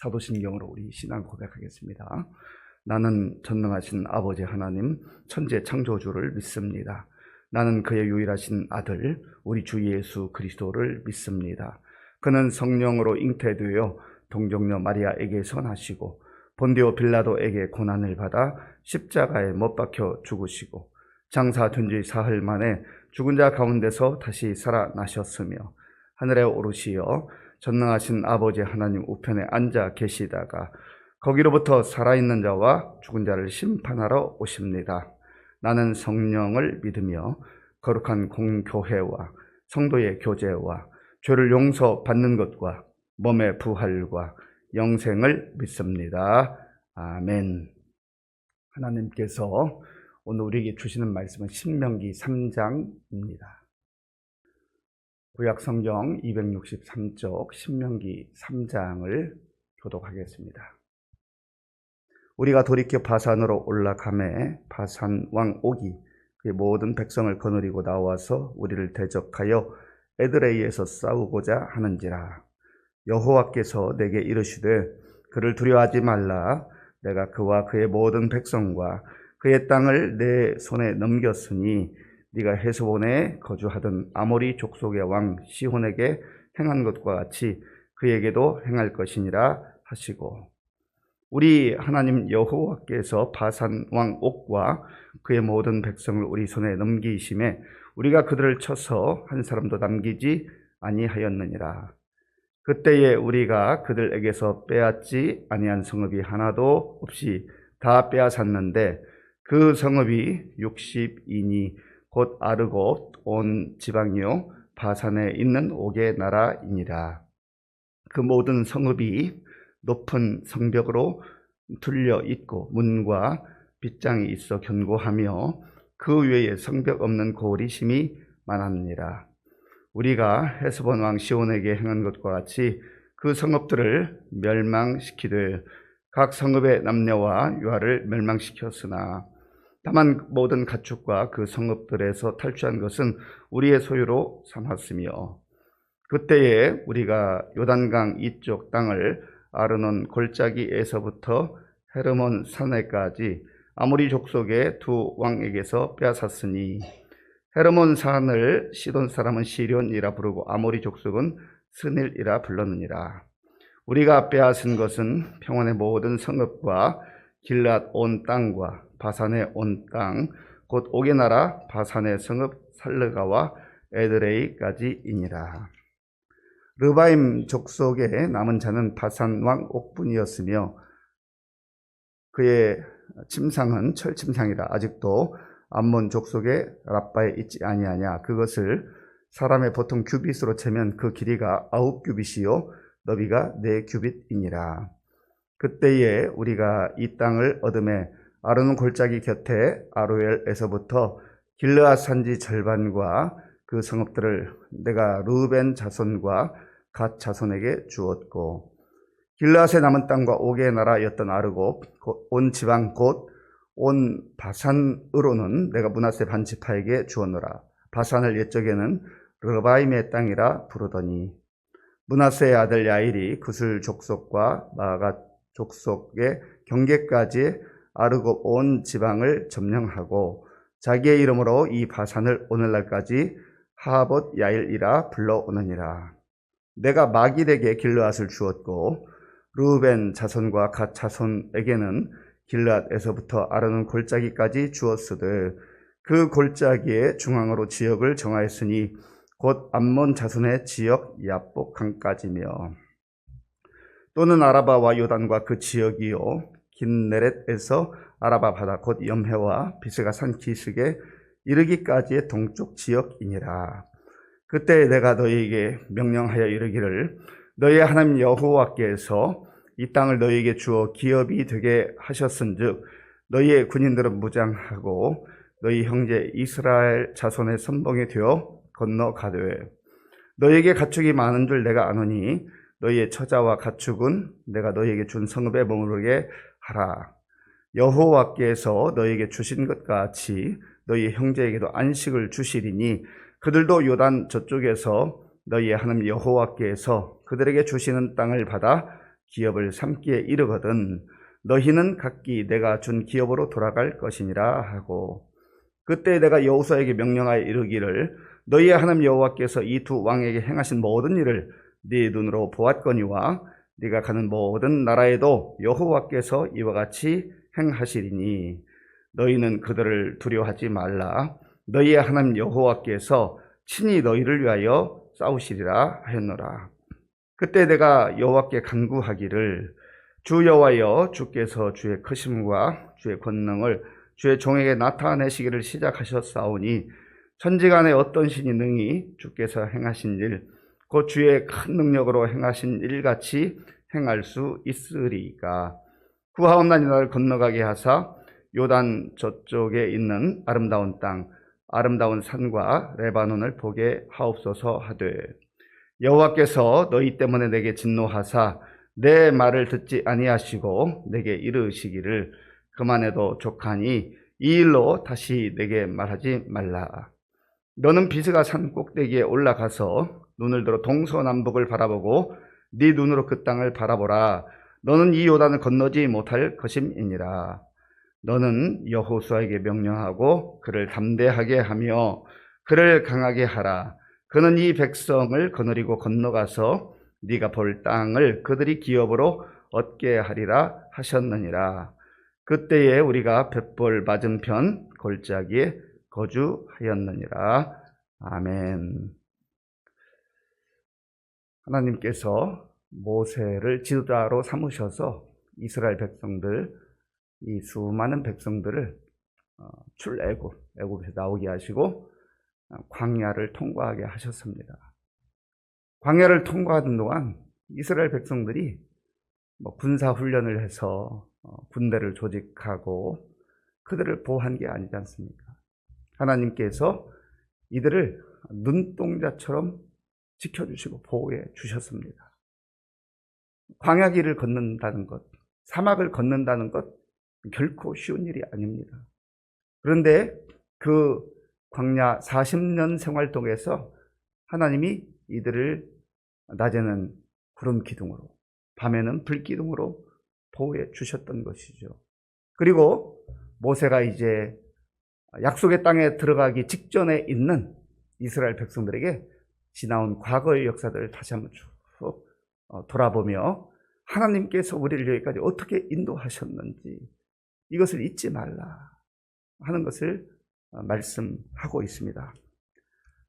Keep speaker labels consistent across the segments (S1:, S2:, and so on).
S1: 사도신경으로 우리 신앙 고백하겠습니다. 나는 전능하신 아버지 하나님 천지 창조주를 믿습니다. 나는 그의 유일하신 아들 우리 주 예수 그리스도를 믿습니다. 그는 성령으로 잉태되어 동정녀 마리아에게서 나시고 본디오 빌라도에게 고난을 받아 십자가에 못 박혀 죽으시고 장사된 지 사흘 만에 죽은 자 가운데서 다시 살아나셨으며 하늘에 오르시어 전능하신 아버지 하나님 우편에 앉아 계시다가 거기로부터 살아있는 자와 죽은 자를 심판하러 오십니다. 나는 성령을 믿으며 거룩한 공교회와 성도의 교제와 죄를 용서받는 것과 몸의 부활과 영생을 믿습니다. 아멘. 하나님께서 오늘 우리에게 주시는 말씀은 신명기 3장입니다. 구약성경 263쪽 신명기 3장을 교독하겠습니다. 우리가 돌이켜 바산으로 올라가매 바산 왕 옥이 그의 모든 백성을 거느리고 나와서 우리를 대적하여 에드레이에서 싸우고자 하는지라. 여호와께서 내게 이르시되 그를 두려워하지 말라. 내가 그와 그의 모든 백성과 그의 땅을 내 손에 넘겼으니 네가 헤스본에 거주하던 아모리 족속의 왕 시혼에게 행한 것과 같이 그에게도 행할 것이니라 하시고, 우리 하나님 여호와께서 바산 왕 옥과 그의 모든 백성을 우리 손에 넘기심에 우리가 그들을 쳐서 한 사람도 남기지 아니하였느니라. 그때에 우리가 그들에게서 빼앗지 아니한 성읍이 하나도 없이 다 빼앗았는데 그 성읍이 60이니 곧 아르고 온 지방이요 바산에 있는 옥의 나라이니라. 그 모든 성읍이 높은 성벽으로 둘려 있고 문과 빗장이 있어 견고하며 그 외에 성벽 없는 고을이 심히 많았느니라. 우리가 헤스본 왕 시온에게 행한 것과 같이 그 성읍들을 멸망시키되 각 성읍의 남녀와 유아를 멸망시켰으나 다만 모든 가축과 그 성읍들에서 탈취한 것은 우리의 소유로 삼았으며, 그때에 우리가 요단강 이쪽 땅을 아르논 골짜기에서부터 헤르몬 산에까지 아모리 족속의 두 왕에게서 빼앗았으니 헤르몬 산을 시돈 사람은 시련이라 부르고 아모리 족속은 스닐이라 불렀느니라. 우리가 빼앗은 것은 평원의 모든 성읍과 길앗 온 땅과 바산의 온 땅 곧 옥의 나라 바산의 성읍 살르가와 에드레이까지이니라. 르바임 족속의 남은 자는 바산 왕 옥뿐이었으며 그의 침상은 철침상이라 아직도 암몬 족속의 라빠에 있지 아니하냐. 그것을 사람의 보통 규빗으로 재면 그 길이가 9규빗이요 너비가 4규빗이니라. 그때에 우리가 이 땅을 얻음에 아르논 골짜기 곁에 아로엘에서부터 길르앗 산지 절반과 그 성읍들을 내가 르우벤 자손과 갓 자손에게 주었고, 길르앗의 남은 땅과 옥의 나라였던 아르고 온 지방 곧 온 바산으로는 내가 므낫세 반지파에게 주었노라. 바산을 옛적에는 르바임의 땅이라 부르더니 므낫세의 아들 야일이 구슬 족속과 마갓 족속의 경계까지 아르고 온 지방을 점령하고 자기의 이름으로 이 바산을 오늘날까지 하봇 야일이라 불러오느니라. 내가 마길에게 길르앗을 주었고 르우벤 자손과 갓 자손에게는 길르앗에서부터 아르논 골짜기까지 주었으되 그 골짜기의 중앙으로 지역을 정하였으니 곧 암몬 자손의 지역 야복 강까지며 또는 아라바와 요단과 그 지역이요 긴네렛에서 아라바 바다 곧 염해와 비스가 산 기슭에 이르기까지의 동쪽 지역이니라. 그때 내가 너희에게 명령하여 이르기를 너희의 하나님 여호와께서 이 땅을 너희에게 주어 기업이 되게 하셨은즉 너희의 군인들은 무장하고 너희 형제 이스라엘 자손의 선봉이 되어 건너가되 너희에게 가축이 많은 줄 내가 아노니 너희의 처자와 가축은 내가 너희에게 준 성읍에 머무르게 하라. 여호와께서 너희에게 주신 것 같이 너희 형제에게도 안식을 주시리니 그들도 요단 저쪽에서 너희의 하나님 여호와께서 그들에게 주시는 땅을 받아 기업을 삼기에 이르거든 너희는 각기 내가 준 기업으로 돌아갈 것이니라 하고, 그때 내가 여호수아에게 명령하여 이르기를 너희의 하나님 여호와께서 이 두 왕에게 행하신 모든 일을 네 눈으로 보았거니와 네가 가는 모든 나라에도 여호와께서 이와 같이 행하시리니 너희는 그들을 두려워하지 말라. 너희의 하나님 여호와께서 친히 너희를 위하여 싸우시리라 하였노라. 그때 내가 여호와께 간구하기를 주 여호와여, 주께서 주의 크심과 주의 권능을 주의 종에게 나타내시기를 시작하셨사오니 천지간에 어떤 신이 능히 주께서 행하신 일, 곧 주의 큰 능력으로 행하신 일같이 행할 수 있으리까. 구하옵나니 나를 건너가게 하사 요단 저쪽에 있는 아름다운 땅, 아름다운 산과 레바논을 보게 하옵소서 하되, 여호와께서 너희 때문에 내게 진노하사 내 말을 듣지 아니하시고 내게 이르시기를 그만해도 족하니 이 일로 다시 내게 말하지 말라. 너는 비스가 산 꼭대기에 올라가서 눈을 들어 동서남북을 바라보고 네 눈으로 그 땅을 바라보라. 너는 이 요단을 건너지 못할 것임이니라. 너는 여호수아에게 명령하고 그를 담대하게 하며 그를 강하게 하라. 그는 이 백성을 거느리고 건너가서 네가 볼 땅을 그들이 기업으로 얻게 하리라 하셨느니라. 그때에 우리가 벳볼 맞은편 골짜기에 거주하였느니라. 아멘. 하나님께서 모세를 지도자로 삼으셔서 이스라엘 백성들, 이 수많은 백성들을 애굽에서 나오게 하시고 광야를 통과하게 하셨습니다. 광야를 통과하는 동안 이스라엘 백성들이 군사 훈련을 해서 군대를 조직하고 그들을 보호한 게 아니지 않습니까? 하나님께서 이들을 눈동자처럼 지켜주시고 보호해 주셨습니다. 광야길을 걷는다는 것, 사막을 걷는다는 것 결코 쉬운 일이 아닙니다. 그런데 그 광야 40년 생활 동에서 하나님이 이들을 낮에는 구름 기둥으로, 밤에는 불 기둥으로 보호해 주셨던 것이죠. 그리고 모세가 이제 약속의 땅에 들어가기 직전에 있는 이스라엘 백성들에게 지나온 과거의 역사들을 다시 한번 쭉 돌아보며 하나님께서 우리를 여기까지 어떻게 인도하셨는지 이것을 잊지 말라 하는 것을 말씀하고 있습니다.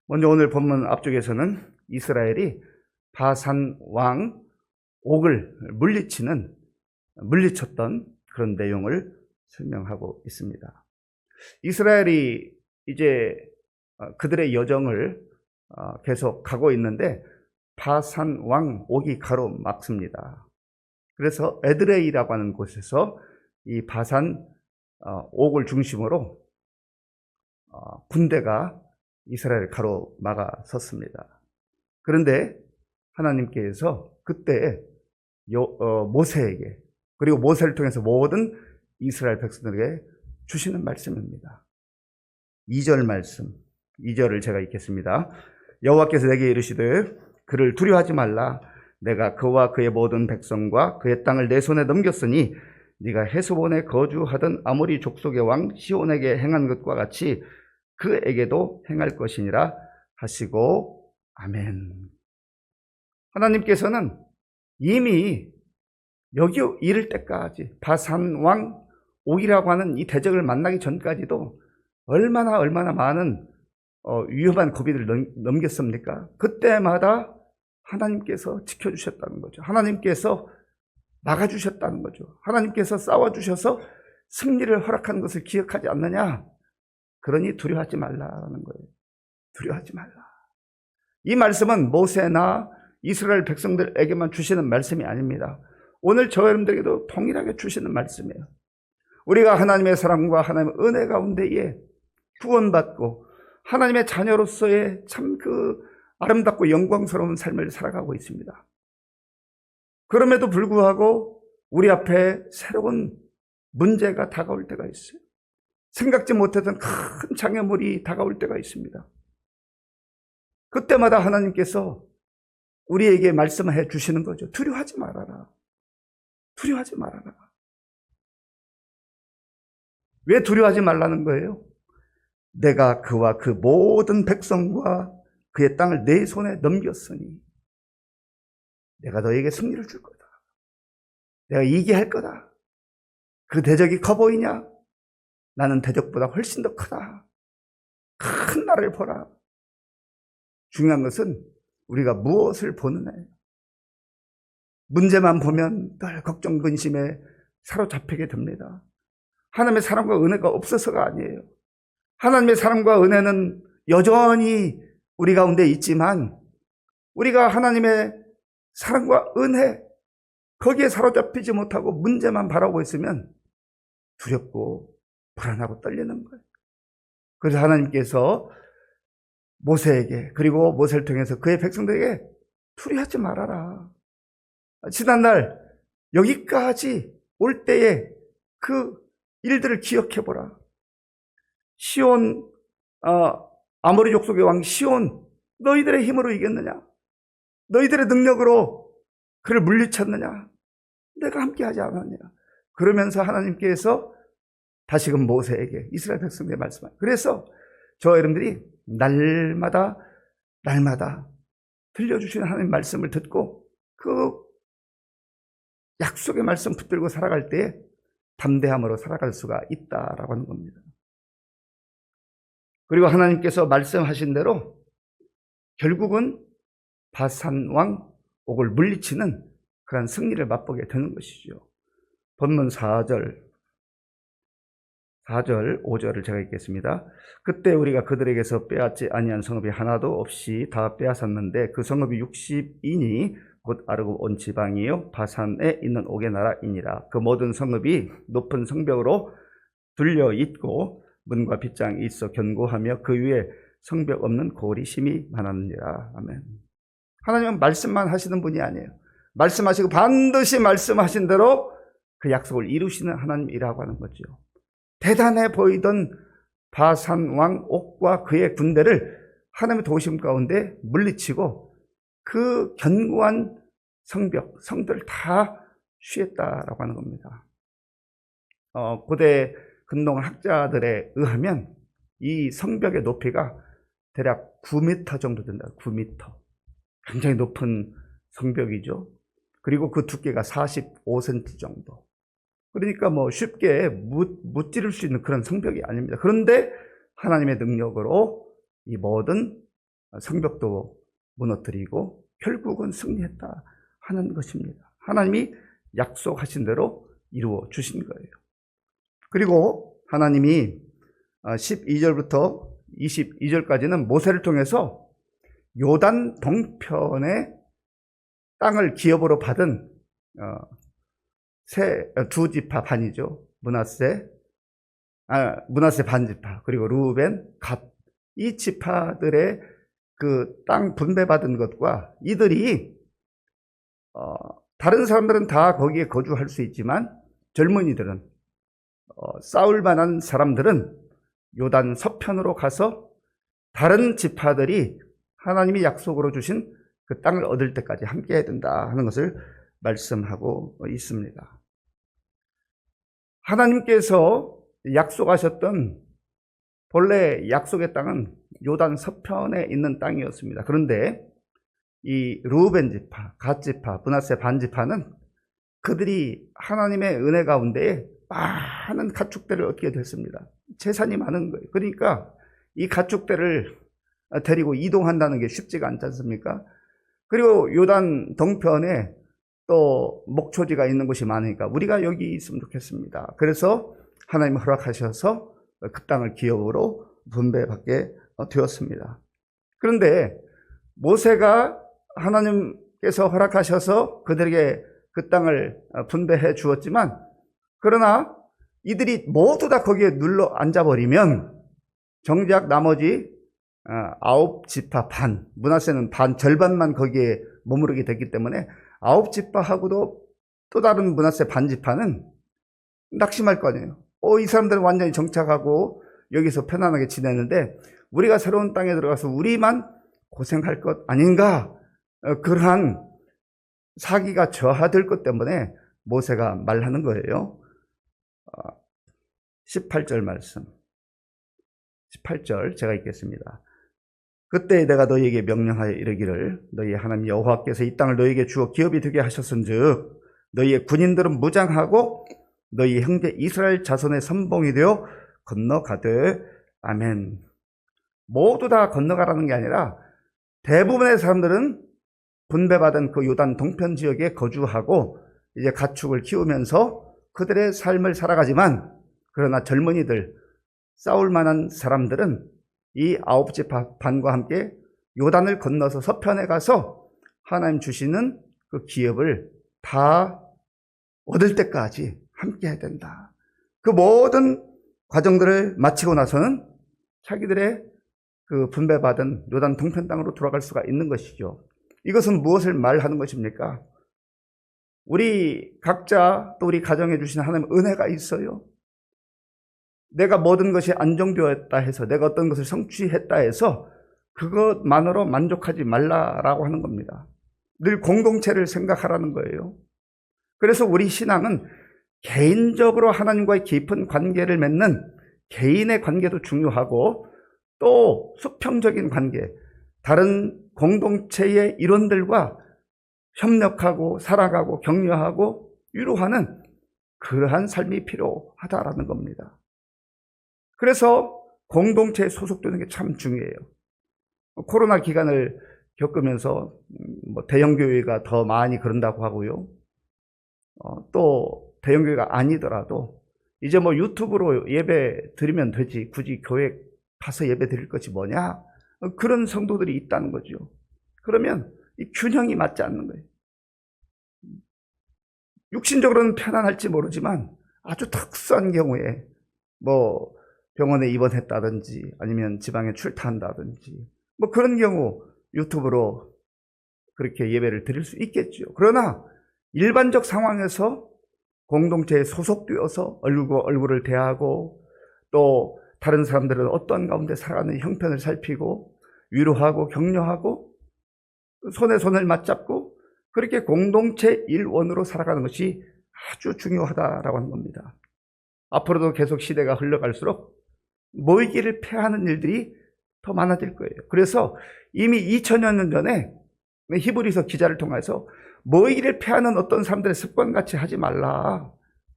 S1: 먼저 오늘 본문 앞쪽에서는 이스라엘이 바산 왕 옥을 물리쳤던 그런 내용을 설명하고 있습니다. 이스라엘이 이제 그들의 여정을 계속 가고 있는데 바산 왕 옥이 가로막습니다. 그래서 에드레이라고 하는 곳에서 이 바산 옥을 중심으로 군대가 이스라엘을 가로막아 섰습니다. 그런데 하나님께서 그때 모세에게, 그리고 모세를 통해서 모든 이스라엘 백성들에게 주시는 말씀입니다. 2절 말씀, 2절을 제가 읽겠습니다. 여호와께서 내게 이르시되 그를 두려워하지 말라. 내가 그와 그의 모든 백성과 그의 땅을 내 손에 넘겼으니 네가 헤스본에 거주하던 아모리 족속의 왕 시온에게 행한 것과 같이 그에게도 행할 것이니라 하시고 아멘. 하나님께서는 이미 여기 이를 때까지 바산 왕 옥이라고 하는 이 대적을 만나기 전까지도 얼마나 많은 위험한 고비를 넘겼습니까? 그때마다 하나님께서 지켜주셨다는 거죠. 하나님께서 막아주셨다는 거죠. 하나님께서 싸워주셔서 승리를 허락한 것을 기억하지 않느냐? 그러니 두려워하지 말라는 거예요. 두려워하지 말라. 이 말씀은 모세나 이스라엘 백성들에게만 주시는 말씀이 아닙니다. 오늘 저 여러분들에게도 동일하게 주시는 말씀이에요. 우리가 하나님의 사랑과 하나님의 은혜 가운데에 구원받고 하나님의 자녀로서의 참 그 아름답고 영광스러운 삶을 살아가고 있습니다. 그럼에도 불구하고 우리 앞에 새로운 문제가 다가올 때가 있어요. 생각지 못했던 큰 장애물이 다가올 때가 있습니다. 그때마다 하나님께서 우리에게 말씀해 주시는 거죠. 두려워하지 말아라. 두려워하지 말아라. 왜 두려워하지 말라는 거예요? 내가 그와 그 모든 백성과 그의 땅을 내 손에 넘겼으니 내가 너에게 승리를 줄 거다. 내가 이기게 할 거다. 그 대적이 커 보이냐? 나는 대적보다 훨씬 더 크다. 큰 나를 보라. 중요한 것은 우리가 무엇을 보느냐예요. 문제만 보면 늘 걱정, 근심에 사로잡히게 됩니다. 하나님의 사랑과 은혜가 없어서가 아니에요. 하나님의 사랑과 은혜는 여전히 우리 가운데 있지만 우리가 하나님의 사랑과 은혜 거기에 사로잡히지 못하고 문제만 바라보고 있으면 두렵고 불안하고 떨리는 거예요. 그래서 하나님께서 모세에게 그리고 모세를 통해서 그의 백성들에게 두려워하지 말아라. 지난날 여기까지 올 때에 그 일들을 기억해보라. 시온, 아모리 족속의 왕 시온, 너희들의 힘으로 이겼느냐? 너희들의 능력으로 그를 물리쳤느냐? 내가 함께하지 않았느냐? 그러면서 하나님께서 다시금 모세에게 이스라엘 백성들의 말씀을. 그래서 저와 여러분들이 날마다 들려주시는 하나님의 말씀을 듣고 그 약속의 말씀 붙들고 살아갈 때 담대함으로 살아갈 수가 있다라고 하는 겁니다. 그리고 하나님께서 말씀하신 대로 결국은 바산 왕 옥을 물리치는 그런 승리를 맛보게 되는 것이죠. 본문 4절, 5절을 제가 읽겠습니다. 그때 우리가 그들에게서 빼앗지 아니한 성읍이 하나도 없이 다 빼앗았는데 그 성읍이 60이니 곧 아르고 온 지방이요 바산에 있는 옥의 나라이니라. 그 모든 성읍이 높은 성벽으로 둘려 있고 문과 빗장이 있어 견고하며 그 위에 성벽 없는 고을이 심히 많았느니라. 아멘. 하나님은 말씀만 하시는 분이 아니에요. 말씀하시고 반드시 말씀하신 대로 그 약속을 이루시는 하나님이라고 하는 거죠. 대단해 보이던 바산 왕 옥과 그의 군대를 하나님의 도심 가운데 물리치고 그 견고한 성벽, 성들을 다 취했다라고 하는 겁니다. 고대 근동 학자들에 의하면 이 성벽의 높이가 대략 9m 정도 된다. 9m. 굉장히 높은 성벽이죠. 그리고 그 두께가 45cm 정도. 그러니까 뭐 쉽게 무찌를 수 있는 그런 성벽이 아닙니다. 그런데 하나님의 능력으로 이 모든 성벽도 무너뜨리고 결국은 승리했다 하는 것입니다. 하나님이 약속하신 대로 이루어 주신 거예요. 그리고 하나님이 12절부터 22절까지는 모세를 통해서 요단 동편의 땅을 기업으로 받은 두 지파 반이죠. 므낫세 반지파, 그리고 루벤, 갓, 이 지파들의 그 땅 분배받은 것과 이들이 다른 사람들은 다 거기에 거주할 수 있지만 젊은이들은 싸울 만한 사람들은 요단 서편으로 가서 다른 지파들이 하나님이 약속으로 주신 그 땅을 얻을 때까지 함께 해야 된다 하는 것을 말씀하고 있습니다. 하나님께서 약속하셨던 본래 약속의 땅은 요단 서편에 있는 땅이었습니다. 그런데 이 루벤 지파, 갓 지파, 므낫세 반 지파는 그들이 하나님의 은혜 가운데 많은 가축들을 얻게 됐습니다. 재산이 많은 거예요. 그러니까 이 가축들을 데리고 이동한다는 게 쉽지가 않지 않습니까? 그리고 요단 동편에 또 목초지가 있는 곳이 많으니까 우리가 여기 있으면 좋겠습니다. 그래서 하나님 허락하셔서 그 땅을 기업으로 분배받게 되었습니다. 그런데 모세가 하나님께서 허락하셔서 그들에게 그 땅을 분배해 주었지만, 그러나 이들이 모두 다 거기에 눌러 앉아버리면 정작 나머지 9지파 반, 므낫세는 반, 절반만 거기에 머무르게 됐기 때문에 9지파하고도 또 다른 므낫세 반지파는 낙심할 거 아니에요. 이 사람들은 완전히 정착하고 여기서 편안하게 지내는데 우리가 새로운 땅에 들어가서 우리만 고생할 것 아닌가, 그러한 사기가 저하될 것 때문에 모세가 말하는 거예요. 18절 말씀. 18절 제가 읽겠습니다. 그때 내가 너희에게 명령하여 이르기를 너희 하나님 여호와께서 이 땅을 너희에게 주어 기업이 되게 하셨은즉 너희의 군인들은 무장하고 너희 형제 이스라엘 자손의 선봉이 되어 건너가되 아멘. 모두 다 건너가라는 게 아니라 대부분의 사람들은 분배받은 그 요단 동편 지역에 거주하고 이제 가축을 키우면서 그들의 삶을 살아가지만, 그러나 젊은이들, 싸울 만한 사람들은 이 9지 반과 함께 요단을 건너서 서편에 가서 하나님 주시는 그 기업을 다 얻을 때까지 함께 해야 된다. 그 모든 과정들을 마치고 나서는 자기들의 그 분배받은 요단 동편 땅으로 돌아갈 수가 있는 것이죠. 이것은 무엇을 말하는 것입니까? 우리 각자 또 우리 가정에 주신 하나님의 은혜가 있어요. 내가 모든 것이 안정되었다 해서, 내가 어떤 것을 성취했다 해서 그것만으로 만족하지 말라라고 하는 겁니다. 늘 공동체를 생각하라는 거예요. 그래서 우리 신앙은 개인적으로 하나님과의 깊은 관계를 맺는 개인의 관계도 중요하고, 또 수평적인 관계, 다른 공동체의 일원들과 협력하고 살아가고 격려하고 위로하는 그러한 삶이 필요하다라는 겁니다. 그래서 공동체에 소속되는 게 참 중요해요. 코로나 기간을 겪으면서 대형교회가 더 많이 그런다고 하고요. 또 대형교회가 아니더라도 이제 유튜브로 예배 드리면 되지, 굳이 교회 가서 예배 드릴 것이 뭐냐? 그런 성도들이 있다는 거죠. 그러면 이 균형이 맞지 않는 거예요. 육신적으로는 편안할지 모르지만 아주 특수한 경우에 병원에 입원했다든지 아니면 지방에 출타한다든지 그런 경우 유튜브로 그렇게 예배를 드릴 수 있겠죠. 그러나 일반적 상황에서 공동체에 소속되어서 얼굴과 얼굴을 대하고, 또 다른 사람들은 어떤 가운데 살아가는 형편을 살피고 위로하고 격려하고 손에 손을 맞잡고 그렇게 공동체 일원으로 살아가는 것이 아주 중요하다라고 하는 겁니다. 앞으로도 계속 시대가 흘러갈수록 모이기를 폐하는 일들이 더 많아질 거예요. 그래서 이미 2000여 년 전에 히브리서 기자를 통해서 모이기를 폐하는 어떤 사람들의 습관같이 하지 말라,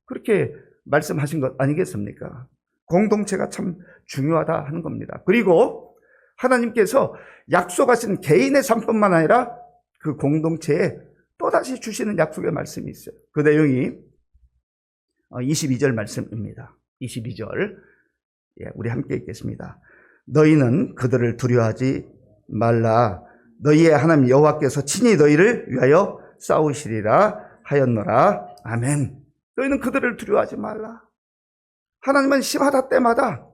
S1: 그렇게 말씀하신 것 아니겠습니까? 공동체가 참 중요하다 하는 겁니다. 그리고 하나님께서 약속하신 개인의 삶뿐만 아니라 그 공동체에 또다시 주시는 약속의 말씀이 있어요. 그 내용이 22절 말씀입니다. 22절 우리 함께 읽겠습니다. 너희는 그들을 두려워하지 말라. 너희의 하나님 여호와께서 친히 너희를 위하여 싸우시리라 하였노라. 아멘. 너희는 그들을 두려워하지 말라. 하나님은 시마다 때마다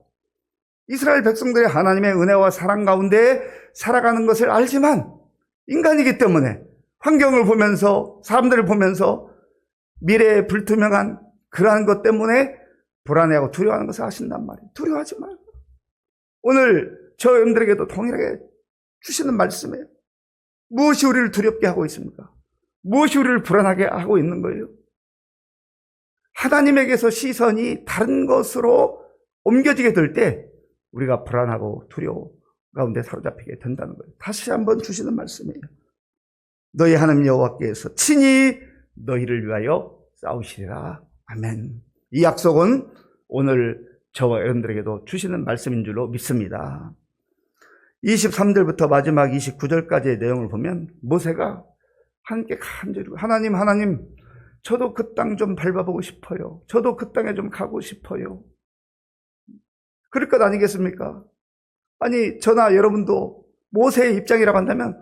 S1: 이스라엘 백성들이 하나님의 은혜와 사랑 가운데 살아가는 것을 알지만, 인간이기 때문에 환경을 보면서 사람들을 보면서 미래에 불투명한 그러한 것 때문에 불안해하고 두려워하는 것을 아신단 말이에요. 두려워하지 말고. 오늘 저 여러분들에게도 동일하게 주시는 말씀이에요. 무엇이 우리를 두렵게 하고 있습니까? 무엇이 우리를 불안하게 하고 있는 거예요? 하나님에게서 시선이 다른 것으로 옮겨지게 될 때 우리가 불안하고 두려워 가운데 사로잡히게 된다는 거예요. 다시 한번 주시는 말씀이에요. 너희 하나님 여호와께서 친히 너희를 위하여 싸우시리라. 아멘. 이 약속은 오늘 저와 여러분들에게도 주시는 말씀인 줄로 믿습니다. 23절부터 마지막 29절까지의 내용을 보면 모세가 함께 간절히 하나님 저도 그 땅 좀 밟아보고 싶어요. 저도 그 땅에 좀 가고 싶어요. 그럴 것 아니겠습니까? 아니, 저나 여러분도 모세의 입장이라고 한다면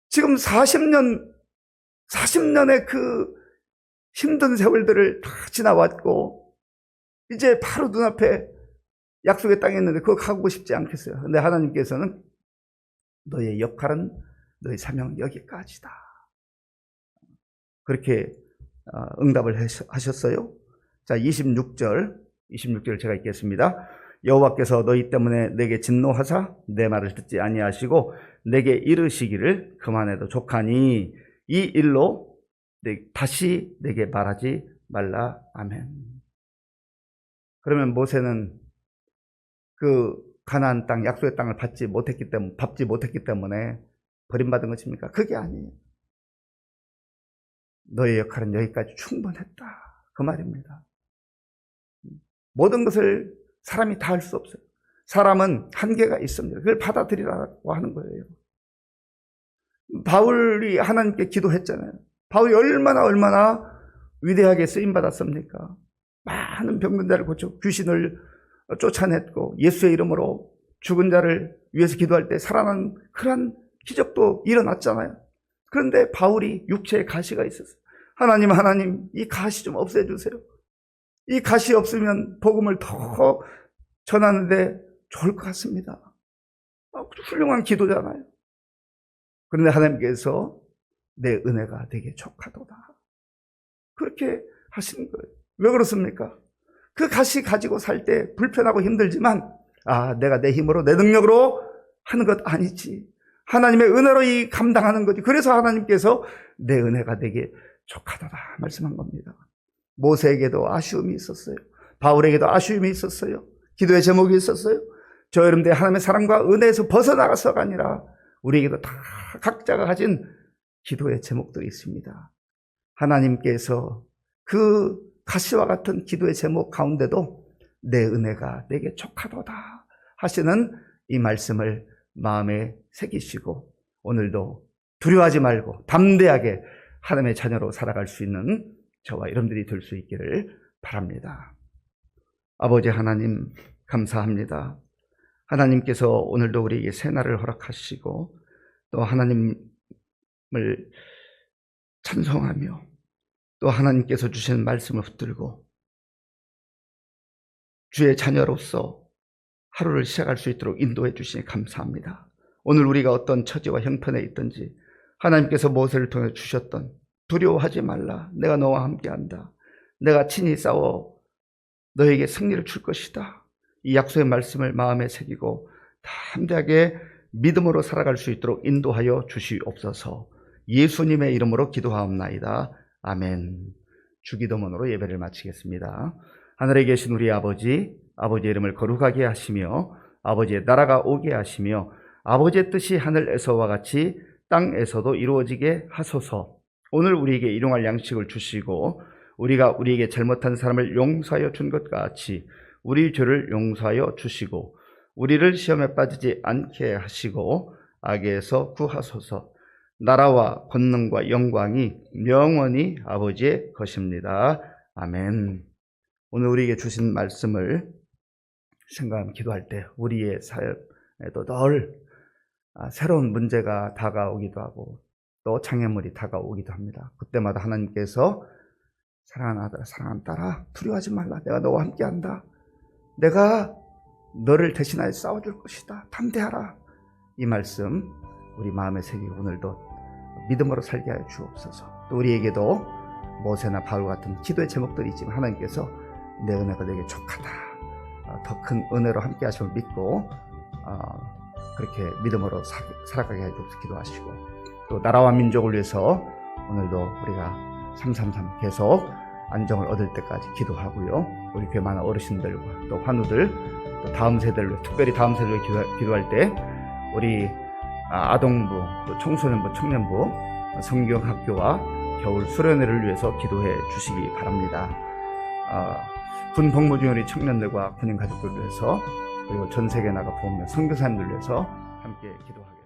S1: 지금 40년의 그 힘든 세월들을 다 지나왔고 이제 바로 눈앞에 약속의 땅에 있는데 그거 가고 싶지 않겠어요. 근데 하나님께서는 너의 역할은, 너의 사명은 여기까지다, 그렇게 응답을 하셨어요. 자, 26절 제가 읽겠습니다. 여호와께서 너희 때문에 내게 진노하사 내 말을 듣지 아니하시고 내게 이르시기를 그만해도 족하니 이 일로 다시 내게 말하지 말라. 아멘. 그러면 모세는 그 가나안 땅, 약속의 땅을 밟지 못했기 때문에 버림받은 것입니까? 그게 아니에요. 너의 역할은 여기까지 충분했다. 그 말입니다. 모든 것을 사람이 다 할 수 없어요. 사람은 한계가 있습니다. 그걸 받아들이라고 하는 거예요. 바울이 하나님께 기도했잖아요. 바울이 얼마나 위대하게 쓰임받았습니까? 많은 병든 자를 고쳐 귀신을 쫓아냈고 예수의 이름으로 죽은 자를 위해서 기도할 때 살아난 그런 기적도 일어났잖아요. 그런데 바울이 육체에 가시가 있었어요. 하나님, 이 가시 좀 없애주세요. 이 가시 없으면 복음을 더 전하는데 좋을 것 같습니다. 훌륭한 기도잖아요. 그런데 하나님께서 내 은혜가 되게 족하도다. 그렇게 하시는 거예요. 왜 그렇습니까? 그 가시 가지고 살 때 불편하고 힘들지만 내가 내 힘으로 내 능력으로 하는 것 아니지. 하나님의 은혜로 이 감당하는 거지. 그래서 하나님께서 내 은혜가 되게 족하도다 말씀한 겁니다. 모세에게도 아쉬움이 있었어요. 바울에게도 아쉬움이 있었어요. 기도의 제목이 있었어요. 저 여러분들 하나님의 사랑과 은혜에서 벗어나가서가 아니라 우리에게도 다 각자가 가진 기도의 제목들이 있습니다. 하나님께서 그 가시와 같은 기도의 제목 가운데도 내 은혜가 내게 족하도다 하시는 이 말씀을 마음에 새기시고 오늘도 두려워하지 말고 담대하게 하나님의 자녀로 살아갈 수 있는 저와 여러분들이 될 수 있기를 바랍니다. 아버지 하나님 감사합니다. 하나님께서 오늘도 우리에게 새날을 허락하시고 또 하나님을 찬송하며 또 하나님께서 주신 말씀을 붙들고 주의 자녀로서 하루를 시작할 수 있도록 인도해 주시니 감사합니다. 오늘 우리가 어떤 처지와 형편에 있든지 하나님께서 모세를 통해 주셨던 두려워하지 말라. 내가 너와 함께한다. 내가 친히 싸워 너에게 승리를 줄 것이다. 이 약속의 말씀을 마음에 새기고 담대하게 믿음으로 살아갈 수 있도록 인도하여 주시옵소서. 예수님의 이름으로 기도하옵나이다. 아멘. 주기도문으로 예배를 마치겠습니다. 하늘에 계신 우리 아버지의 이름을 거룩하게 하시며 아버지의 나라가 오게 하시며 아버지의 뜻이 하늘에서와 같이 땅에서도 이루어지게 하소서. 오늘 우리에게 일용할 양식을 주시고 우리가 우리에게 잘못한 사람을 용서하여 준 것 같이 우리 죄를 용서하여 주시고 우리를 시험에 빠지지 않게 하시고 악에서 구하소서. 나라와 권능과 영광이 영원히 아버지의 것입니다. 아멘. 오늘 우리에게 주신 말씀을 생각하며 기도할 때 우리의 삶에도 늘 새로운 문제가 다가오기도 하고 또 장애물이 다가오기도 합니다. 그때마다 하나님께서 사랑하는 아들아, 사랑하는 딸아, 두려워하지 말라. 내가 너와 함께한다. 내가 너를 대신하여 싸워줄 것이다. 담대하라. 이 말씀 우리 마음에 새기고 오늘도 믿음으로 살게 하여 주옵소서. 또 우리에게도 모세나 바울 같은 기도의 제목들이 있지만 하나님께서 내 은혜가 내게 족하다. 더 큰 은혜로 함께 하심을 믿고 그렇게 믿음으로 살아가게 해 주옵소서 기도하시고 또 나라와 민족을 위해서 오늘도 우리가 333 계속 안정을 얻을 때까지 기도하고요. 우리 교회 많은 어르신들과 또 환우들 또 다음 세대를 특별히 다음 세대를 기도할 때 우리 아동부, 또 청소년부, 청년부, 성경학교와 겨울 수련회를 위해서 기도해 주시기 바랍니다. 군 복무 중인 우리 청년들과 군인 가족들을 위해서 그리고 전 세계에 나가 보면 선교사님들을 위해서 함께 기도하겠습니다.